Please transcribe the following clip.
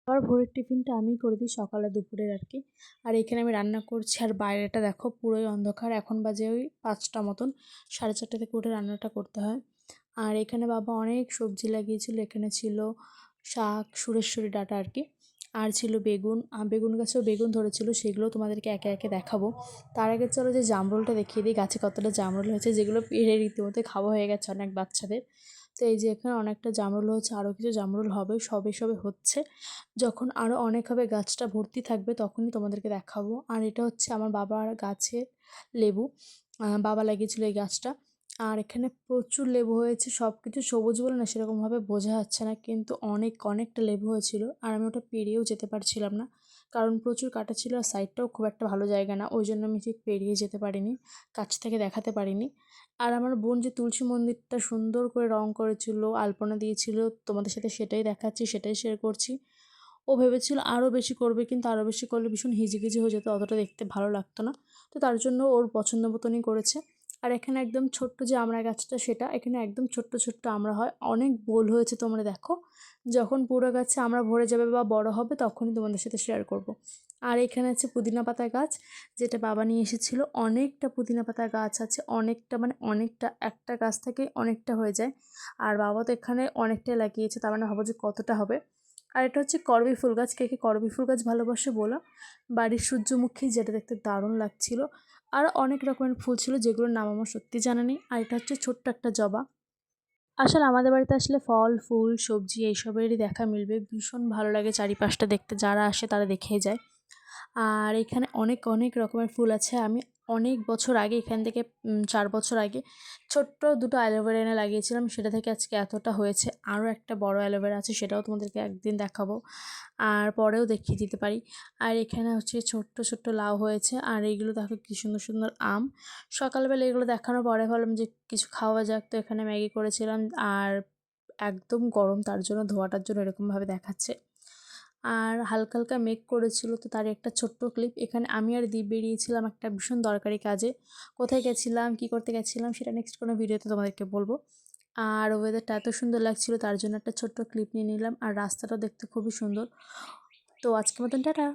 আবার ভোরের টিফিনটা আমিই করে দিই, সকালে দুপুরের আর কি। আর এখানে আমি রান্না করছি, আর বাইরেটা দেখো পুরোই অন্ধকার। এখন বাজে ওই 5টা মতন, 4:30 থেকে উঠে রান্নাটা করতে হয়। আর এখানে বাবা অনেক সবজি লাগিয়েছিল। এখানে ছিল শাক, সুরেশ্বরী ডাঁটা আর কি, আর ছিল বেগুন। বেগুন গাছেও বেগুন ধরেছিল, সেগুলো তোমাদেরকে একে একে দেখাবো। তার আগে চলো যে জামরুলটা দেখিয়ে দিই, গাছে কতটা জামরুল হয়েছে, যেগুলো পেড়ে রীতিমতো খাওয়া হয়ে গেছে অনেক বাচ্চাদের। তো এই যে এখানে অনেকটা জামরুল হচ্ছে, আরও কিছু জামরুল হবে, সবে সবে হচ্ছে। যখন আরও অনেক হবে, গাছটা ভর্তি থাকবে, তখনই তোমাদেরকে দেখাবো। আর এটা হচ্ছে আমার বাবার গাছের লেবু, বাবা লাগিয়েছিল এই গাছটা। আর এখানে প্রচুর লেবু হয়েছে, সব কিছু সবুজ বলে না সেরকমভাবে বোঝা যাচ্ছে না, কিন্তু অনেকটা লেবু হয়েছিল। আর আমি ওটা পেরিয়েও যেতে পারছিলাম না, কারণ প্রচুর কাটা ছিল, আর সাইডটাও খুব একটা ভালো জায়গা না, ওই জন্য আমি ঠিক পেরিয়ে যেতে পারিনি, কাছ থেকে দেখাতে পারিনি। আর আমার বোন যে তুলসী মন্দিরটা সুন্দর করে রং করেছিল, আলপনা দিয়েছিল, তোমাদের সাথে সেটাই দেখাচ্ছি, সেটাই শেয়ার করছি। ও ভেবেছিল আরও বেশি করবে, কিন্তু আরও বেশি করলে ভীষণ হিজিবিজি হয়ে যেত, অতটা দেখতে ভালো লাগতো না। তো তার জন্য ওর পছন্দ মতনই করেছে। আর এখানে একদম ছোট্ট যে আমড়া গাছটা, সেটা এখানে একদম ছোট্ট আমড়া হয়, অনেক বোল হয়েছে, তোমরা দেখো। যখন পুরো গাছে আমড়া ভরে যাবে বা বড় হবে, তখনই তোমাদের সাথে শেয়ার করব। আর এখানে আছে পুদিনা পাতা গাছ, যেটা বাবা নিয়ে এসেছিলো। অনেকটা পুদিনা পাতা গাছ আছে, অনেকটা মানে অনেকটা, একটা গাছ থেকে অনেকটা হয়ে যায়। আর বাবা তো এখানে অনেকটাই লাগিয়েছে, তার মানে ভাবো যে কতটা হবে। আর এটা হচ্ছে করবী ফুল গাছ। কে কে করবী ফুল গাছ ভালোবাসে বলো। বাড়ির সূর্যমুখী, যেটা দেখতে দারুণ লাগছিল। আর অনেক রকমের ফুল ছিল, যেগুলোর নাম আমার সত্যি জানা নেই। আর এটা হচ্ছে ছোট্ট একটা জবা। আসলে আমাদের বাড়িতে আসলে ফল, ফুল, সবজি এইসবেরই দেখা মিলবে। ভীষণ ভালো লাগে চারিপাশটা দেখতে, যারা আসে তারা দেখেই যায়। আর এখানে অনেক রকমের ফুল আছে। আমি অনেক বছর আগে এখান থেকে 4 বছর আগে ছোট্ট দুটো অ্যালোভেরা এনে লাগিয়েছিলাম, সেটা থেকে আজকে এতটা হয়েছে। আরও একটা বড় অ্যালোভেরা আছে, সেটাও তোমাদেরকে একদিন দেখাবো, আর পরেও দেখিয়ে দিতে পারি। আর এখানে হচ্ছে ছোট্ট লাউ হয়েছে। আর এইগুলো দেখো কি সুন্দর আম। সকালবেলা এগুলো দেখানোর পরে ভাবলাম যে কিছু খাওয়া যাক, তো এখানে ম্যাগি করেছিলাম। আর একদম গরম, তার জন্য ধোয়াটার জন্য এরকমভাবে দেখাচ্ছে। আর হালকা মেঘ করেছিল, তো তার একটা ছোট্ট ক্লিপ। এখানে আমি আর দীপ বেরিয়েছিলাম একটা ভীষণ দরকারি কাজে। কোথায় গেছিলাম, কী করতে গেছিলাম, সেটা নেক্সট কোনো ভিডিওতে তোমাদেরকে বলবো। আর ওয়েদারটা এত সুন্দর লাগছিল, তার জন্য একটা ছোট্ট ক্লিপ নিয়ে নিলাম। আর রাস্তাটা দেখতে খুবই সুন্দর। তো আজকের মতন টাটা।